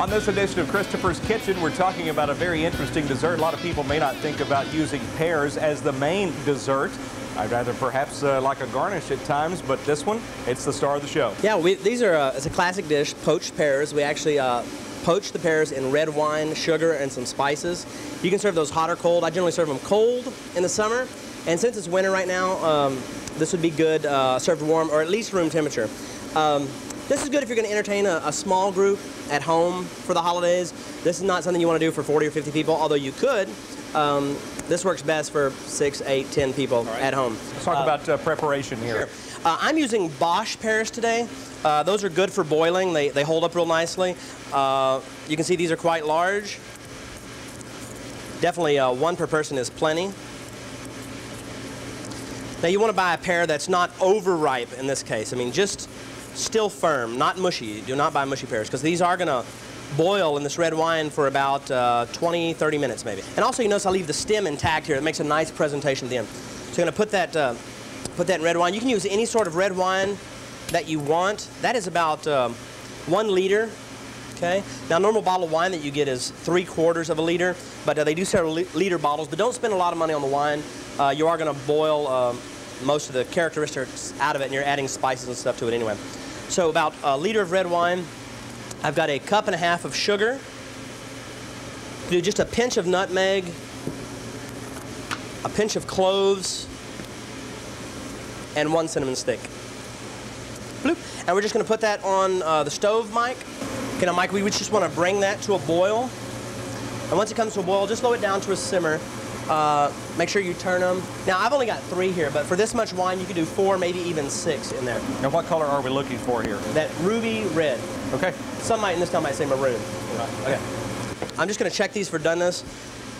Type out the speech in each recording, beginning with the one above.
On this edition of Christopher's Kitchen, we're talking about a very interesting dessert. A lot of people may not think about using pears as the main dessert. I'd rather perhaps like a garnish at times, but this one, it's the star of the show. Yeah, these are, it's a classic dish, poached pears. We actually poach the pears in red wine, sugar, and some spices. You can serve those hot or cold. I generally serve them cold in the summer, and since it's winter right now, this would be good served warm or at least room temperature. This is good if you're going to entertain a small group at home for the holidays. This is not something you want to do for 40 or 50 people, although you could. This works best for 6, 8, 10 people at home. Let's talk about preparation here. Sure. I'm using Poached pears today. Those are good for boiling. They hold up real nicely. You can see these are quite large. Definitely one per person is plenty. Now you want to buy a pear that's not overripe in this case. I mean, just still firm, not mushy. Do not buy mushy pears because these are going to boil in this red wine for about 20, 30 minutes maybe. And also you notice I leave the stem intact here. It makes a nice presentation at the end. So you're going to put that in red wine. You can use any sort of red wine that you want. That is about 1 liter. Okay. Now, a normal bottle of wine that you get is 3/4 of a liter, but they do sell liter bottles. But don't spend a lot of money on the wine. You are going to boil most of the characteristics out of it, and you're adding spices and stuff to it anyway. So about 1 liter of red wine. I've got 1.5 cups of sugar. Do just a pinch of nutmeg, a pinch of cloves, and 1 cinnamon stick. Bloop. And we're just going to put that on the stove, Mike. Okay, now, Mike, we just want to bring that to a boil. And once it comes to a boil, just lower it down to a simmer. Make sure you turn them. Now, I've only got 3 here, but for this much wine, you could do 4, maybe even 6 in there. Now, what color are we looking for here? That ruby red. Okay. Some might, in this town, might say maroon. Right. Okay. I'm just going to check these for doneness.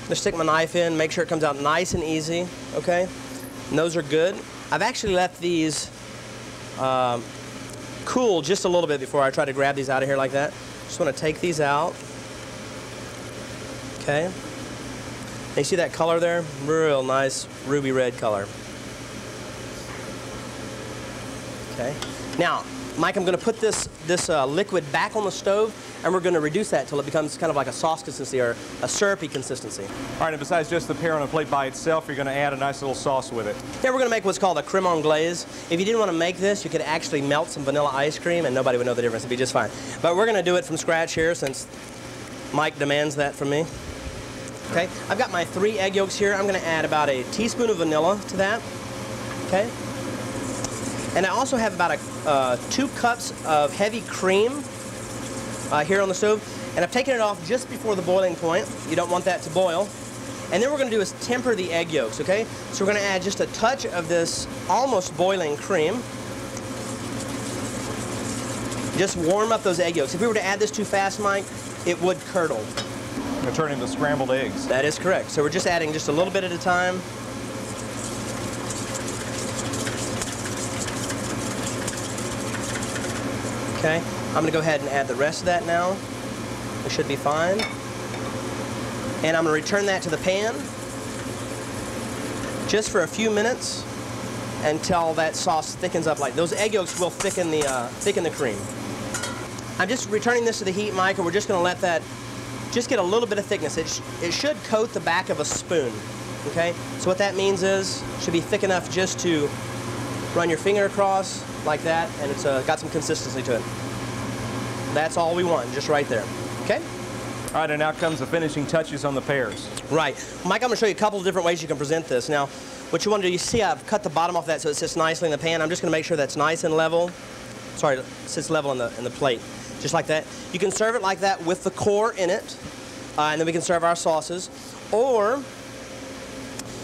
Just stick my knife in, make sure it comes out nice and easy. Okay. And those are good. I've actually let these cool just a little bit before I try to grab these out of here like that. Just want to take these out. Okay. And you see that color there? Real nice ruby red color. Okay. Now, Mike, I'm going to put this liquid back on the stove, and we're going to reduce that until it becomes kind of like a sauce consistency or a syrupy consistency. All right, and besides just the pear on a plate by itself, you're going to add a nice little sauce with it. Yeah, we're going to make what's called a creme anglaise. If you didn't want to make this, you could actually melt some vanilla ice cream, and nobody would know the difference. It'd be just fine. But we're going to do it from scratch here since Mike demands that from me. Okay, I've got my 3 egg yolks here. I'm going to add about a teaspoon of vanilla to that. Okay. And I also have about 2 cups of heavy cream here on the stove. And I've taken it off just before the boiling point. You don't want that to boil. And then what we're going to do is temper the egg yolks, okay? So we're going to add just a touch of this almost boiling cream. Just warm up those egg yolks. If we were to add this too fast, Mike, it would curdle. They're turning into scrambled eggs. That is correct. So we're just adding just a little bit at a time. Okay, I'm going to go ahead and add the rest of that now. It should be fine. And I'm going to return that to the pan just for a few minutes until that sauce thickens up. Like those egg yolks will thicken the cream. I'm just returning this to the heat, Mike, and we're just going to let that just get a little bit of thickness. It should coat the back of a spoon, okay? So what that means is it should be thick enough just to run your finger across like that, and it's got some consistency to it. That's all we want, just right there, okay? All right, and now comes the finishing touches on the pears. Right. Mike, I'm going to show you a couple of different ways you can present this. Now, what you want to do, you see I've cut the bottom off that so it sits nicely in the pan. I'm just going to make sure that's nice and level. Sorry, it sits level in the plate. Just like that. You can serve it like that with the core in it, and then we can serve our sauces. Or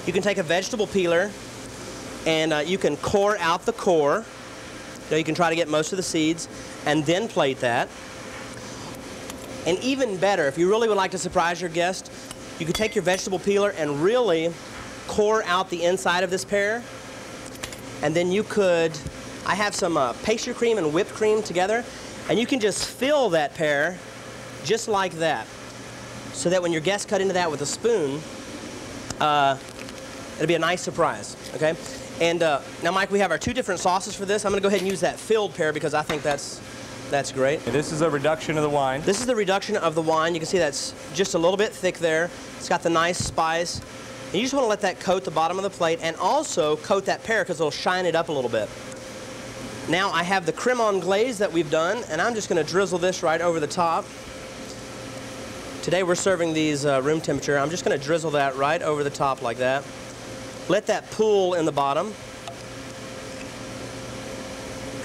you can take a vegetable peeler and you can core out the core. You can try to get most of the seeds and then plate that. And even better, if you really would like to surprise your guest, you could take your vegetable peeler and really core out the inside of this pear. And then you could, I have some pastry cream and whipped cream together, and you can just fill that pear just like that, so that when your guests cut into that with a spoon, it'll be a nice surprise, okay? And now, Mike, we have our 2 different sauces for this. I'm going to go ahead and use that filled pear because I think that's That's great. And this is a reduction of the wine. This is the reduction of the wine. You can see that's just a little bit thick there. It's got the nice spice. And you just want to let that coat the bottom of the plate and also coat that pear because it'll shine it up a little bit. Now I have the cremon glaze that we've done, and I'm just going to drizzle this right over the top. Today we're serving these room temperature. I'm just going to drizzle that right over the top like that. Let that pool in the bottom.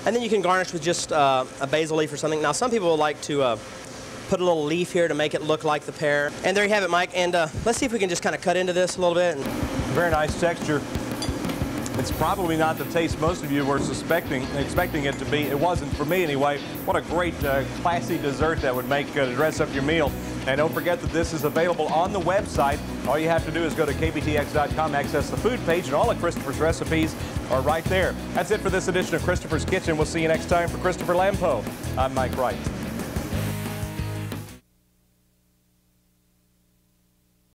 And then you can garnish with just a basil leaf or something. Now some people like to put a little leaf here to make it look like the pear. And there you have it, Mike. And let's see if we can just kind of cut into this a little bit. Very nice texture. It's probably not the taste most of you were expecting it to be. It wasn't for me anyway. What a great classy dessert that would make to dress up your meal. And don't forget that this is available on the website. All you have to do is go to kbtx.com, access the food page, and all of Christopher's recipes are right there. That's it for this edition of Christopher's Kitchen. We'll see you next time. For Christopher Lampo, I'm Mike Wright.